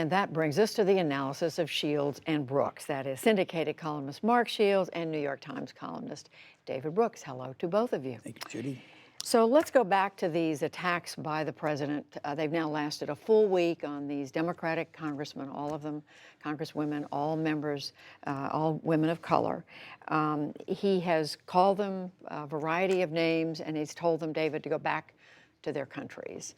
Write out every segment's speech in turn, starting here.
And that brings us to the analysis of Shields and Brooks. That is syndicated columnist Mark Shields and New York Times columnist David Brooks. Hello to both of you. Thank you, Judy. So let's go back to these attacks by the president. They've now lasted a full week on these Democratic congressmen, all of them congresswomen, all members, all women of color. He has called them a variety of names, and he's told them, David, to go back to their countries.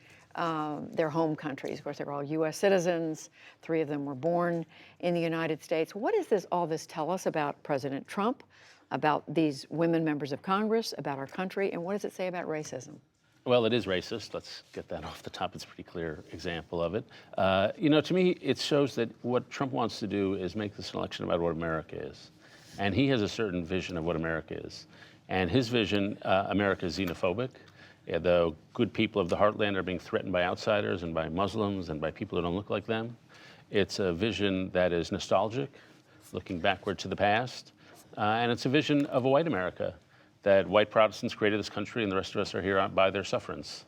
Their home countries. Of course, they're all U.S. citizens. 3 of them were born in the United States. What does all this tell us about President Trump, about these women members of Congress, about our country, and what does it say about racism? Well, it is racist. Let's get that off the top. It's a pretty clear example of it. To me, it shows that what Trump wants to do is make this election about what America is. And he has a certain vision of what America is. And his vision, America is xenophobic. The good people of the heartland are being threatened by outsiders and by Muslims and by people who don't look like them. It's a vision that is nostalgic, looking backward to the past. And it's a vision of a white America, that white Protestants created this country and the rest of us are here by their sufferance.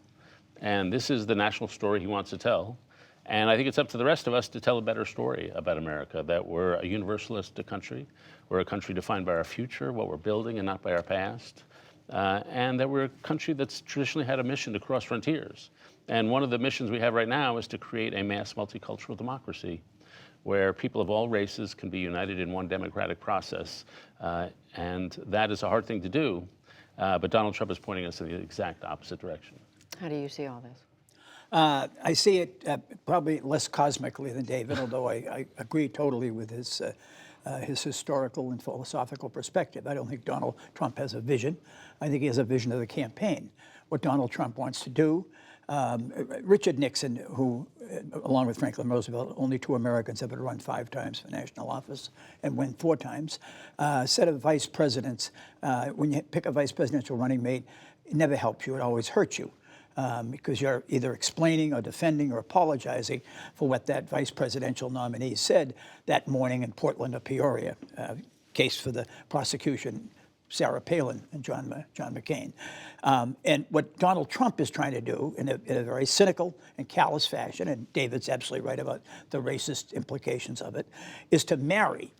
And this is the national story he wants to tell. And I think it's up to the rest of us to tell a better story about America, that we're a universalist country. We're a country defined by our future, what we're building, and not by our past. And that we're a country that's traditionally had a mission to cross frontiers. And one of the missions we have right now is to create a mass multicultural democracy where people of all races can be united in one democratic process. And that is a hard thing to do, but Donald Trump is pointing us in the exact opposite direction. How do you see all this? I see it probably less cosmically than David, although I agree totally with his historical and philosophical perspective. I don't think Donald Trump has a vision. I think he has a vision of the campaign, what Donald Trump wants to do. Richard Nixon, who, along with Franklin Roosevelt, only 2 Americans ever run 5 times for national office and win 4 times, said of vice presidents, when you pick a vice presidential running mate, it never helps you, it always hurts you. Because you're either explaining or defending or apologizing for what that vice presidential nominee said that morning in Portland or Peoria, case for the prosecution, Sarah Palin and John McCain. And what Donald Trump is trying to do in a very cynical and callous fashion, and David's absolutely right about the racist implications of it, is to marry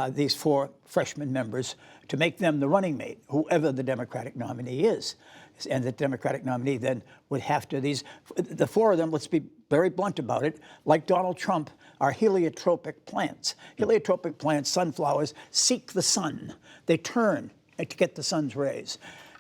these 4 freshman members to make them the running mate, whoever the Democratic nominee is. And the Democratic nominee then would have to, the 4 of them, let's be very blunt about it, like Donald Trump, are heliotropic plants. Heliotropic plants, sunflowers, seek the sun. They turn to get the sun's rays.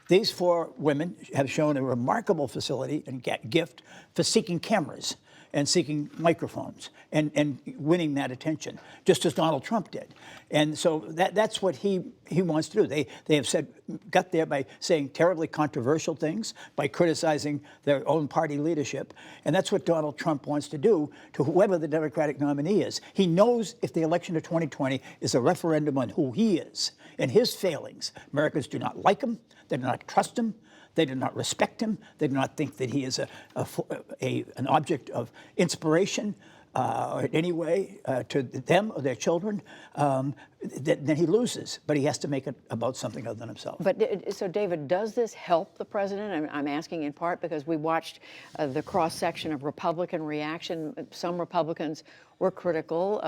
These 4 women have shown a remarkable facility and gift for seeking cameras and seeking microphones and winning that attention, just as Donald Trump did. And so that's what he wants to do. They have got there by saying terribly controversial things, by criticizing their own party leadership. And that's what Donald Trump wants to do to whoever the Democratic nominee is. He knows if the election of 2020 is a referendum on who he is and his failings. Americans do not like him. They do not trust him. They do not respect him. They do not think that he is an object of inspiration in any way to them or their children. Then he loses. But he has to make it about something other than himself. But so, David, does this help the president? I'm asking in part because we watched the cross-section of Republican reaction. Some Republicans were critical.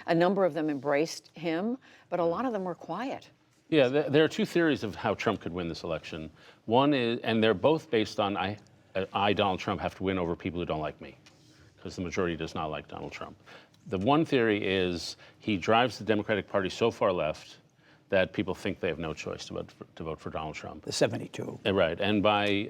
A number of them embraced him, but a lot of them were quiet. Yeah, there are 2 theories of how Trump could win this election. One is, and they're both based on I, Donald Trump, have to win over people who don't like me, because the majority does not like Donald Trump. The one theory is he drives the Democratic Party so far left that people think they have no choice to vote for Donald Trump. The 72. Right, and by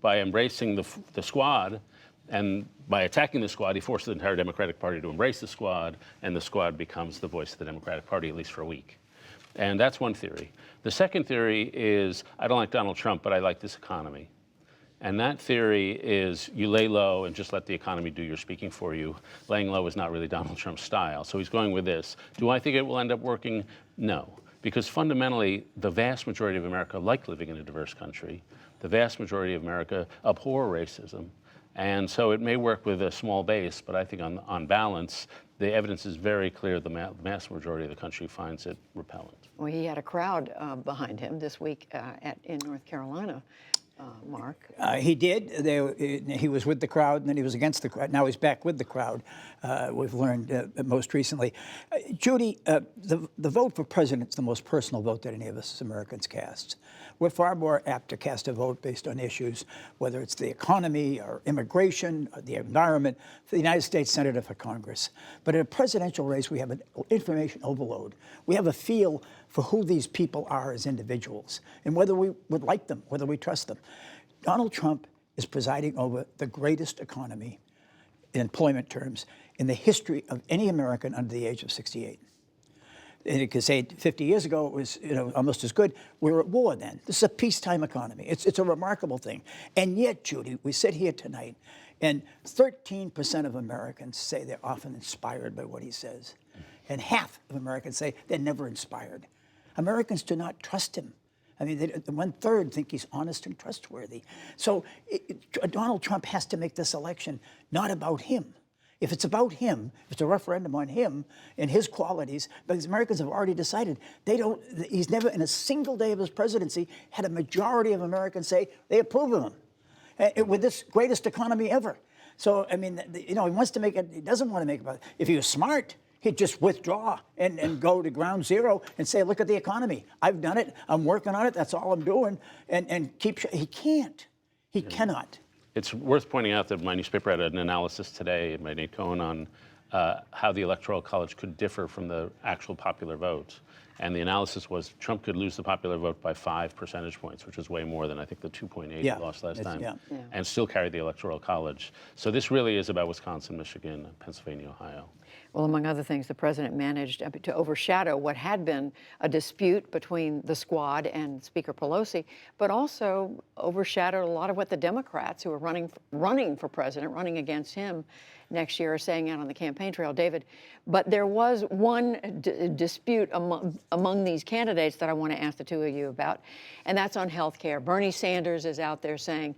embracing the squad, and by attacking the squad, he forced the entire Democratic Party to embrace the squad, and the squad becomes the voice of the Democratic Party, at least for a week. And that's one theory. The second theory is, I don't like Donald Trump, but I like this economy. And that theory is you lay low and just let the economy do your speaking for you. Laying low is not really Donald Trump's style. So he's going with this. Do I think it will end up working? No. Because fundamentally, the vast majority of America like living in a diverse country. The vast majority of America abhor racism. And so it may work with a small base, but I think on balance, the evidence is very clear the mass majority of the country finds it repellent. Well, he had a crowd behind him this week in North Carolina Mark. He did. He was with the crowd, and then he was against the crowd. Now he's back with the crowd. We've learned most recently. Judy, the vote for president is the most personal vote that any of us as Americans cast. We're far more apt to cast a vote based on issues, whether it's the economy or immigration or the environment, for the United States Senate or for Congress. But in a presidential race, we have an information overload. We have a feel for who these people are as individuals and whether we would like them, whether we trust them. Donald Trump is presiding over the greatest economy in employment terms in the history of any American under the age of 68. And you could say 50 years ago it was almost as good. We were at war then. This is a peacetime economy. It's a remarkable thing. And yet, Judy, we sit here tonight, and 13% of Americans say they're often inspired by what he says. And half of Americans say they're never inspired. Americans do not trust him. I mean, 1/3 think he's honest and trustworthy. So Donald Trump has to make this election not about him. If it's about him, if it's a referendum on him and his qualities, because Americans have already decided he's never in a single day of his presidency had a majority of Americans say they approve of him with this greatest economy ever. So, I mean, he wants to make it, he doesn't want to make it about, if he was smart, he'd just withdraw and go to ground zero and say, look at the economy. I've done it. I'm working on it. That's all I'm doing. And he can't. He cannot. It's worth pointing out that my newspaper had an analysis today by Nate Cohn on how the Electoral College could differ from the actual popular vote. And the analysis was Trump could lose the popular vote by 5 percentage points, which is way more than I think the 2.8 he lost last time, and still carry the Electoral College. So this really is about Wisconsin, Michigan, Pennsylvania, Ohio. Well, among other things, the president managed to overshadow what had been a dispute between the squad and Speaker Pelosi, but also overshadowed a lot of what the Democrats who are running for president, running against him next year, are saying out on the campaign trail, David. But there was one dispute among these candidates that I want to ask the two of you about, and that's on health care. Bernie Sanders is out there saying,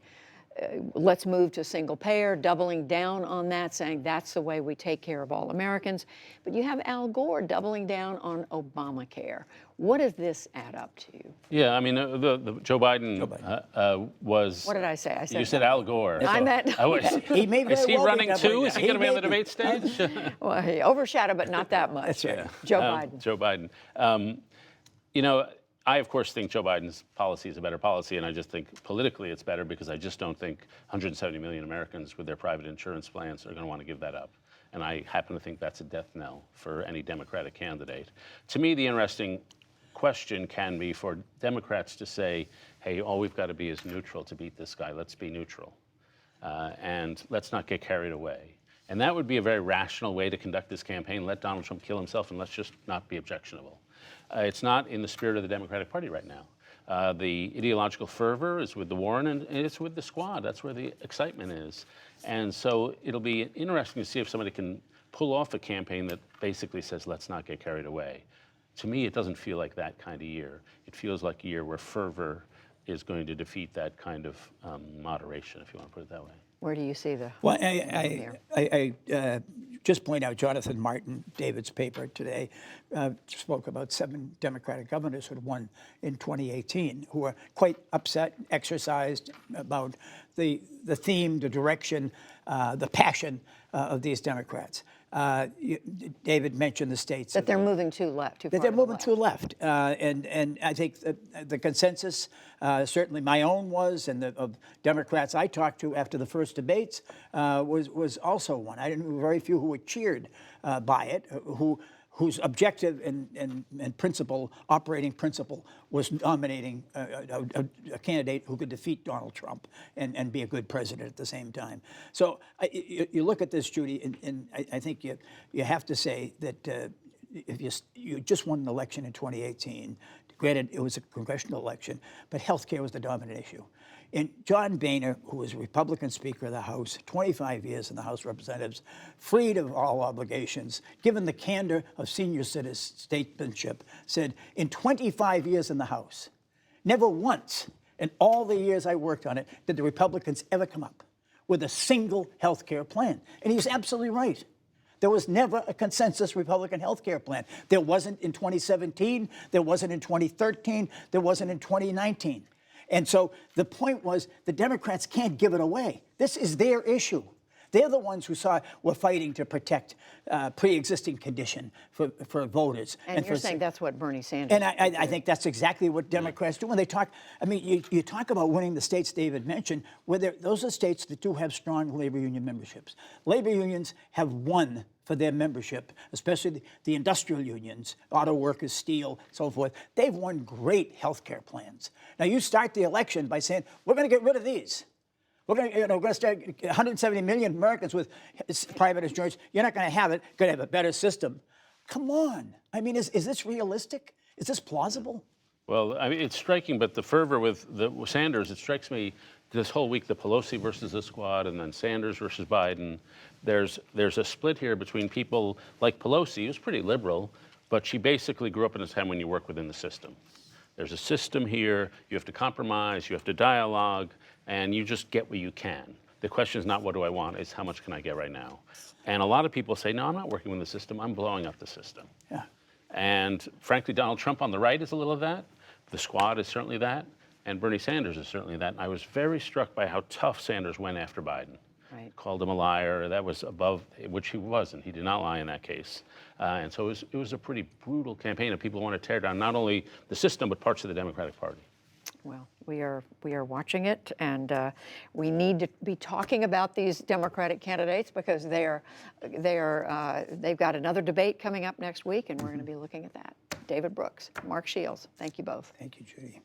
let's move to single payer, doubling down on that, saying that's the way we take care of all Americans. But you have Al Gore doubling down on Obamacare. What does this add up to? Yeah, I mean, the Joe Biden was. What did I say? I said you said Al Gore. I meant. He may very Is he well running too? Is he going to be on the may debate stage? Well, he overshadowed, but not that much. That's right. Joe Biden. Joe Biden. I, of course, think Joe Biden's policy is a better policy, and I just think politically it's better because I just don't think 170 million Americans with their private insurance plans are going to want to give that up. And I happen to think that's a death knell for any Democratic candidate. To me, the interesting question can be for Democrats to say, hey, all we've got to be is neutral to beat this guy. Let's be neutral. And let's not get carried away. And that would be a very rational way to conduct this campaign. Let Donald Trump kill himself, and let's just not be objectionable. It's not in the spirit of the Democratic Party right now. The ideological fervor is with the Warren, and it's with the squad. That's where the excitement is. And so it'll be interesting to see if somebody can pull off a campaign that basically says, let's not get carried away. To me, it doesn't feel like that kind of year. It feels like a year where fervor is going to defeat that kind of moderation, if you want to put it that way. Where do you see the? Well, I just point out Jonathan Martin, David's paper today, spoke about 7 Democratic governors who had won in 2018, who were quite upset, exercised about the theme, the direction, the passion of these Democrats. David mentioned the states That they're moving too left, too far. that they're to the moving left. too left, and I think the consensus, certainly my own was, and of Democrats I talked to after the first debates, was also one. I didn't very few who were cheered by it, whose objective and principle, operating principle, was nominating a candidate who could defeat Donald Trump and be a good president at the same time. So you look at this, Judy, and I think you have to say that if you just won an election in 2018, granted it was a congressional election, but health care was the dominant issue. And John Boehner, who was Republican Speaker of the House, 25 years in the House of Representatives, freed of all obligations, given the candor of senior statesmanship, said, in 25 years in the House, never once in all the years I worked on it did the Republicans ever come up with a single health care plan. And he's absolutely right. There was never a consensus Republican health care plan. There wasn't in 2017. There wasn't in 2013. There wasn't in 2019. And so the point was the Democrats can't give it away. This is their issue. They're the ones who were fighting to protect pre-existing condition for voters. And you're saying that's what Bernie Sanders And I think that's exactly what Democrats do when they talk. I mean, you talk about winning the states David mentioned, those are states that do have strong labor union memberships. Labor unions have won for their membership, especially the industrial unions, auto workers, steel, so forth. They've won great health care plans. Now, you start the election by saying, we're going to get rid of these. We're going to start 170 million Americans with private insurance. You're not going to have it. Going to have a better system. Come on. I mean, is this realistic? Is this plausible? Well, I mean, it's striking, but the fervor with Sanders, it strikes me this whole week, the Pelosi versus the Squad, and then Sanders versus Biden. There's a split here between people like Pelosi, who's pretty liberal, but she basically grew up in a time when you work within the system. There's a system here, you have to compromise, you have to dialogue, and you just get what you can. The question is not what do I want, it's how much can I get right now. And a lot of people say, no, I'm not working with the system, I'm blowing up the system. Yeah. And frankly, Donald Trump on the right is a little of that. The Squad is certainly that. And Bernie Sanders is certainly that. And I was very struck by how tough Sanders went after Biden. Right. Called him a liar. That was above, which he wasn't. He did not lie in that case. And so it was a pretty brutal campaign of people who want to tear down not only the system, but parts of the Democratic Party. Well, we are watching it, and we need to be talking about these Democratic candidates because they've got another debate coming up next week, and we're going to be looking at that. David Brooks, Mark Shields, thank you both. Thank you, Judy.